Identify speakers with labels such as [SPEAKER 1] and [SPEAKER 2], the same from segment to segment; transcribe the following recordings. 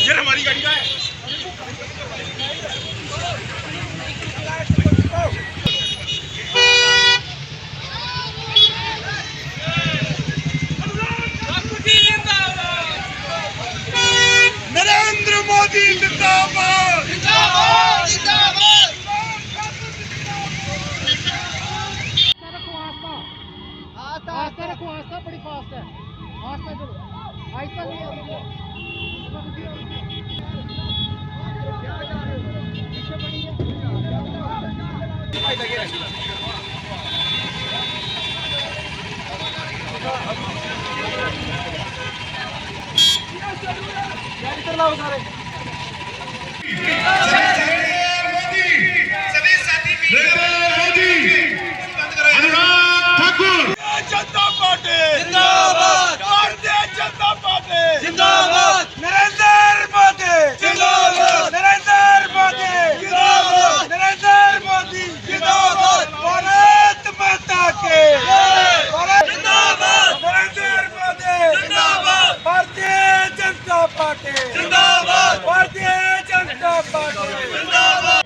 [SPEAKER 1] ये हमारी गाड़ी का है। नरेंद्र मोदी जिंदाबाद जिंदाबाद जिंदाबाद।
[SPEAKER 2] आस्था रखो, आस्था बड़ी फास्ट है। आस्था चलो, आस्था नहीं
[SPEAKER 1] जनता पार्टी जिंदाबाद, भारतीय जनता पार्टी जिंदाबाद, नरेंद्र मोदी जिंदाबाद, नरेंद्र मोदी जिंदाबाद, नरेंद्र मोदी जिंदाबाद, भारत माता के जिंदाबाद, नरेंद्र मोदी जिंदाबाद, भारतीय जनता पार्टी जिंदाबाद, भारतीय जनता पार्टी जिंदाबाद।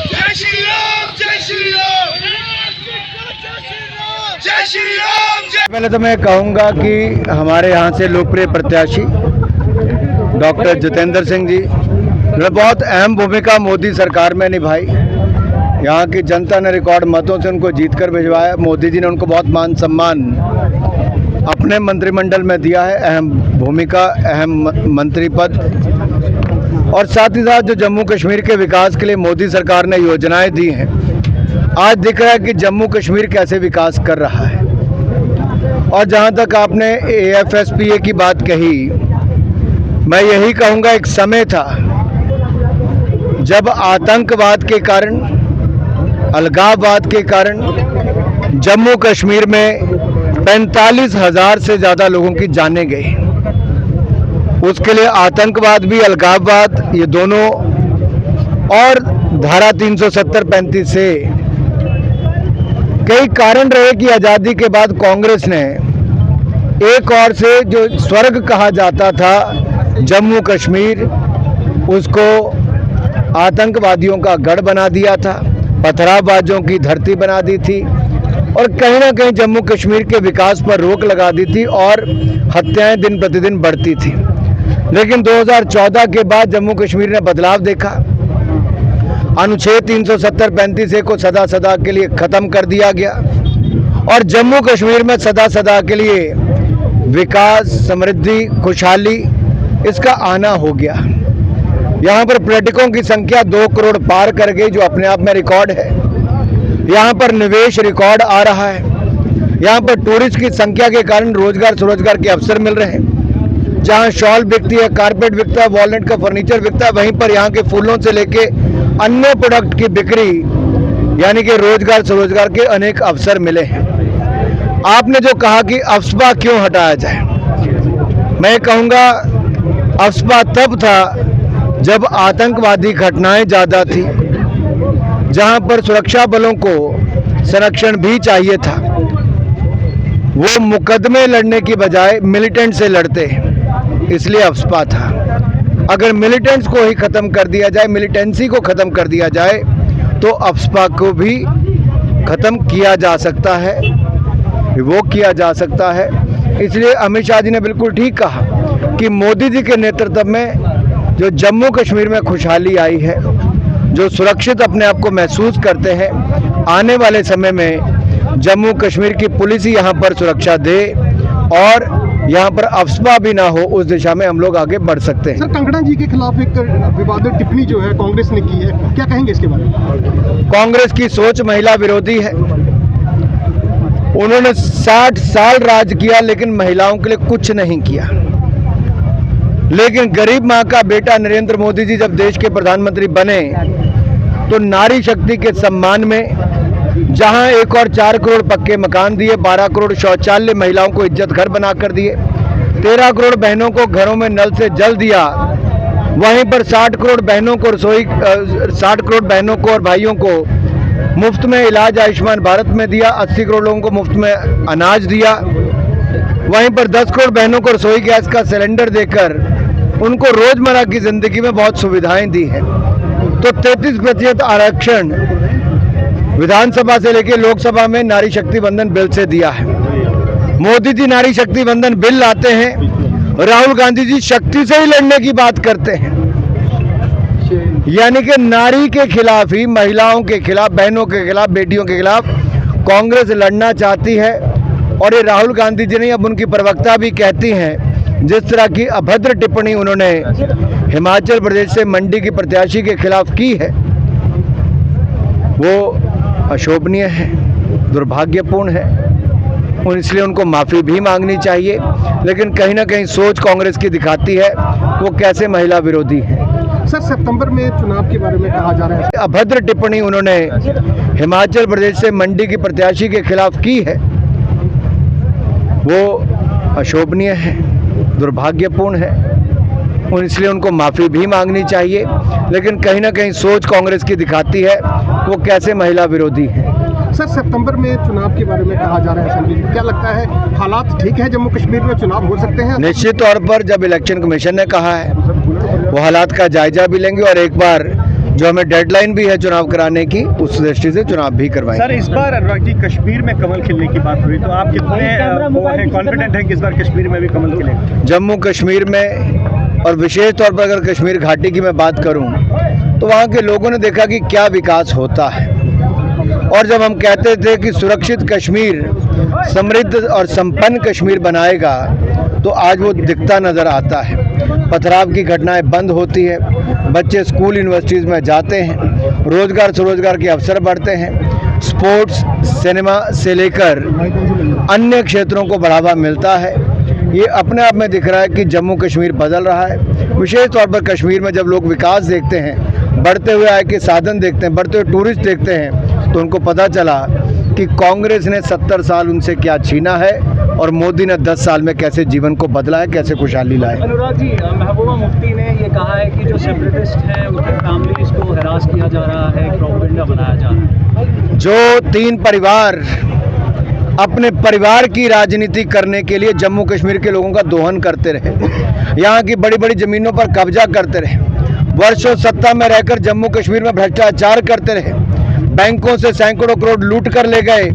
[SPEAKER 1] जय श्री राम, जय श्री राम, जय श्री राम।
[SPEAKER 3] पहले तो मैं कहूँगा कि हमारे यहाँ से लोकप्रिय प्रत्याशी डॉक्टर जितेंद्र सिंह जी ने बहुत अहम भूमिका मोदी सरकार में निभाई। यहाँ की जनता ने रिकॉर्ड मतों से उनको जीतकर भिजवाया। मोदी जी ने उनको बहुत मान सम्मान अपने मंत्रिमंडल में दिया है, अहम भूमिका, अहम मंत्री पद। और साथ ही साथ जो जम्मू कश्मीर के विकास के लिए मोदी सरकार ने योजनाएं दी हैं, आज दिख रहा है कि जम्मू कश्मीर कैसे विकास कर रहा है। और जहां तक आपने AFSPA की बात कही, मैं यही कहूंगा, एक समय था जब आतंकवाद के कारण, अलगाववाद के कारण जम्मू कश्मीर में 45,000 से ज़्यादा लोगों की जानें गई। उसके लिए आतंकवाद भी, अलगाववाद, ये दोनों, और धारा 370-35 से कई कारण रहे कि आज़ादी के बाद कांग्रेस ने एक और से जो स्वर्ग कहा जाता था जम्मू कश्मीर, उसको आतंकवादियों का गढ़ बना दिया था, पथरावबाजों की धरती बना दी थी और कहीं ना कहीं जम्मू कश्मीर के विकास पर रोक लगा दी थी और हत्याएं दिन प्रतिदिन बढ़ती थी। लेकिन 2014 के बाद जम्मू कश्मीर ने बदलाव देखा। अनुच्छेद 370-35 को सदा सदा के लिए ख़त्म कर दिया गया और जम्मू कश्मीर में सदा सदा के लिए विकास, समृद्धि, खुशहाली, इसका आना हो गया। यहाँ पर पर्यटकों की संख्या 2 करोड़ पार कर गई, जो अपने आप में रिकॉर्ड है। यहाँ पर निवेश रिकॉर्ड आ रहा है। यहाँ पर टूरिस्ट की संख्या के कारण रोजगार स्वरोजगार के अवसर मिल रहे हैं। जहाँ शॉल बिकती है, कारपेट बिकता है, वॉलनट का फर्नीचर बिकता है, वहीं पर यहाँ के फूलों से लेके अन्य प्रोडक्ट की बिक्री, यानी कि रोजगार स्वरोजगार के अनेक अवसर मिले हैं। आपने जो कहा कि अफस्पा क्यों हटाया जाए, मैं कहूँगा अफस्पा तब था जब आतंकवादी घटनाएं ज़्यादा थी, जहां पर सुरक्षा बलों को संरक्षण भी चाहिए था, वो मुकदमे लड़ने की बजाय मिलिटेंट से लड़ते हैं, इसलिए अफस्पा था। अगर मिलिटेंट्स को ही ख़त्म कर दिया जाए, मिलिटेंसी को ख़त्म कर दिया जाए, तो अफस्पा को भी ख़त्म किया जा सकता है, वो किया जा सकता है। इसलिए अमित शाह जी ने बिल्कुल ठीक कहा कि मोदी जी के नेतृत्व में जो जम्मू कश्मीर में खुशहाली आई है, जो सुरक्षित अपने आप को महसूस करते हैं, आने वाले समय में जम्मू कश्मीर की पुलिस ही यहाँ पर सुरक्षा दे और यहाँ पर अफस्पा भी ना हो, उस दिशा में हम लोग आगे बढ़ सकते हैं।
[SPEAKER 4] सर, कंगना जी के खिलाफ एक विवादित टिप्पणी जो है कांग्रेस ने की है, क्या कहेंगे इसके बारे में?
[SPEAKER 3] कांग्रेस की सोच महिला विरोधी है। उन्होंने 60 साल राज किया लेकिन महिलाओं के लिए कुछ नहीं किया। लेकिन गरीब माँ का बेटा नरेंद्र मोदी जी जब देश के प्रधानमंत्री बने तो नारी शक्ति के सम्मान में जहां 1 और 4 करोड़ पक्के मकान दिए, 12 करोड़ शौचालय महिलाओं को इज्जत घर बनाकर दिए, 13 करोड़ बहनों को घरों में नल से जल दिया, वहीं पर 60 करोड़ बहनों को 60 करोड़ बहनों को और भाइयों को मुफ्त में इलाज आयुष्मान भारत में दिया, 80 करोड़ लोगों को मुफ्त में अनाज दिया, वहीं पर 10 करोड़ बहनों को रसोई गैस का सिलेंडर देकर उनको रोजमर्रा की जिंदगी में बहुत सुविधाएं दी हैं। तो 33% आरक्षण विधानसभा से लेकर लोकसभा में नारी शक्ति बंधन बिल से दिया है। मोदी जी नारी शक्ति बंधन बिल लाते हैं, राहुल गांधी जी शक्ति से ही लड़ने की बात करते हैं। यानी कि नारी के खिलाफ ही, महिलाओं के खिलाफ, बहनों के खिलाफ, बेटियों के खिलाफ कांग्रेस लड़ना चाहती है। और ये राहुल गांधी जी ने, अब उनकी प्रवक्ता भी कहती हैं, जिस तरह की अभद्र टिप्पणी उन्होंने हिमाचल प्रदेश से मंडी की प्रत्याशी के खिलाफ की है, वो अशोभनीय है, दुर्भाग्यपूर्ण है, और इसलिए उनको माफ़ी भी मांगनी चाहिए। लेकिन कहीं ना कहीं सोच कांग्रेस की दिखाती है वो कैसे महिला विरोधी है।
[SPEAKER 4] सर, सितंबर में चुनाव के बारे में कहा जा रहा है,
[SPEAKER 3] अभद्र टिप्पणी उन्होंने हिमाचल प्रदेश से मंडी की प्रत्याशी के खिलाफ की है, वो अशोभनीय है, दुर्भाग्यपूर्ण है, और इसलिए उनको माफ़ी भी मांगनी चाहिए। लेकिन कहीं ना कहीं सोच कांग्रेस की दिखाती है वो कैसे महिला विरोधी है।
[SPEAKER 4] सर, सितंबर में चुनाव के बारे में कहा जा रहा है असेंबली में, क्या लगता है हालात ठीक है, जम्मू कश्मीर में चुनाव हो सकते हैं?
[SPEAKER 3] निश्चित तौर पर जब इलेक्शन कमीशन ने कहा है वो हालात का जायजा भी लेंगे और एक बार जो हमें डेडलाइन भी है चुनाव कराने की, उस दृष्टि से चुनाव भी करवाएंगे।
[SPEAKER 5] सर, इस बार अनुराग जी कश्मीर में कमल खिलने की बात हुई, तो आप कितने कॉन्फिडेंट हैं कि इस बार कश्मीर में भी कमल खिलेगा?
[SPEAKER 3] जम्मू कश्मीर में और विशेष तौर पर अगर कश्मीर घाटी की मैं बात करूं तो वहां के लोगों ने देखा कि क्या विकास होता है। और जब हम कहते थे कि सुरक्षित कश्मीर समृद्ध और संपन्न कश्मीर बनाएगा, तो आज वो दिखता नज़र आता है। पथराव की घटनाएं बंद होती है, बच्चे स्कूल यूनिवर्सिटीज़ में जाते हैं, रोजगार स्वरोजगार के अवसर बढ़ते हैं, स्पोर्ट्स, सिनेमा से लेकर अन्य क्षेत्रों को बढ़ावा मिलता है। ये अपने आप में दिख रहा है कि जम्मू कश्मीर बदल रहा है। विशेष तौर पर कश्मीर में जब लोग विकास देखते हैं, बढ़ते हुए आय के साधन देखते हैं, बढ़ते हुए टूरिस्ट देखते हैं, तो उनको पता चला कि कांग्रेस ने 70 साल उनसे क्या छीना है और मोदी ने 10 साल में कैसे जीवन को बदला है, कैसे खुशहाली लाए।
[SPEAKER 6] अनुराग जी, महबूबा मुफ्ती ने ये कहा है कि जो सेपरेटिस्ट हैं उनके फैमिलीज को हरास किया जा रहा है, प्रोपेगेंडा बनाया जा रहा है।
[SPEAKER 3] जो 3 परिवार अपने परिवार की राजनीति करने के लिए जम्मू कश्मीर के लोगों का दोहन करते रहे, यहाँ की बड़ी बड़ी ज़मीनों पर कब्जा करते रहे, वर्षों सत्ता में रहकर जम्मू कश्मीर में भ्रष्टाचार करते रहे, बैंकों से सैकड़ों करोड़ लूट कर ले गए,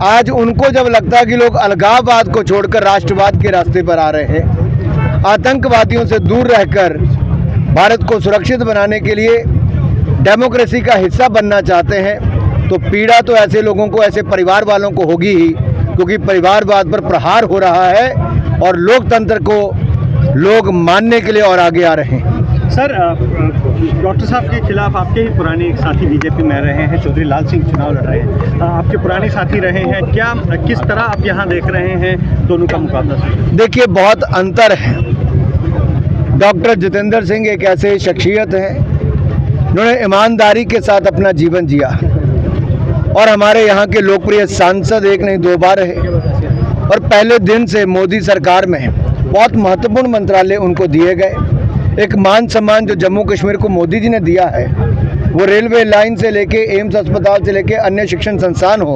[SPEAKER 3] आज उनको जब लगता है कि लोग अलगाववाद को छोड़कर राष्ट्रवाद के रास्ते पर आ रहे हैं, आतंकवादियों से दूर रहकर भारत को सुरक्षित बनाने के लिए डेमोक्रेसी का हिस्सा बनना चाहते हैं, तो पीड़ा तो ऐसे लोगों को, ऐसे परिवार वालों को होगी ही, क्योंकि परिवारवाद पर प्रहार हो रहा है और लोकतंत्र को लोग मानने के लिए और आगे आ रहे हैं।
[SPEAKER 5] सर, डॉक्टर साहब के खिलाफ आपके ही पुराने एक साथी बीजेपी में रहे हैं, चौधरी लाल सिंह चुनाव लड़ रहे हैं, आपके पुराने साथी रहे हैं, क्या किस तरह आप यहाँ देख रहे हैं दोनों का मुकाबला? देखिए,
[SPEAKER 3] बहुत अंतर है। डॉक्टर जितेंद्र सिंह एक ऐसे शख्सियत हैं जिन्होंने ईमानदारी के साथ अपना जीवन जिया और हमारे यहाँ के लोकप्रिय सांसद 1 नहीं 2 बार रहे, और पहले दिन से मोदी सरकार में बहुत महत्वपूर्ण मंत्रालय उनको दिए गए। एक मान सम्मान जो जम्मू कश्मीर को मोदी जी ने दिया है, वो रेलवे लाइन से लेके एम्स अस्पताल से लेके अन्य शिक्षण संस्थान हो,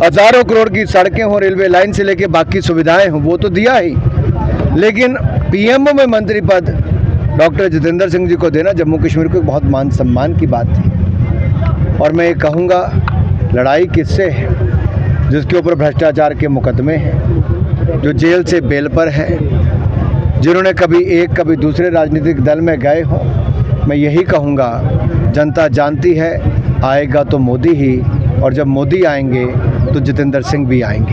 [SPEAKER 3] हजारों करोड़ की सड़कें हो, रेलवे लाइन से लेके बाकी सुविधाएं हो, वो तो दिया ही। लेकिन पीएमओ में मंत्री पद डॉक्टर जितेंद्र सिंह जी को देना जम्मू कश्मीर को बहुत मान सम्मान की बात थी। और मैं ये कहूँगा, लड़ाई किससे है? जिसके ऊपर भ्रष्टाचार के मुकदमे हैं, जो जेल से बेल पर है, जिन्होंने कभी एक कभी दूसरे राजनीतिक दल में गए हों। मैं यही कहूँगा, जनता जानती है आएगा तो मोदी ही, और जब मोदी आएंगे तो जितेंद्र सिंह भी आएंगे।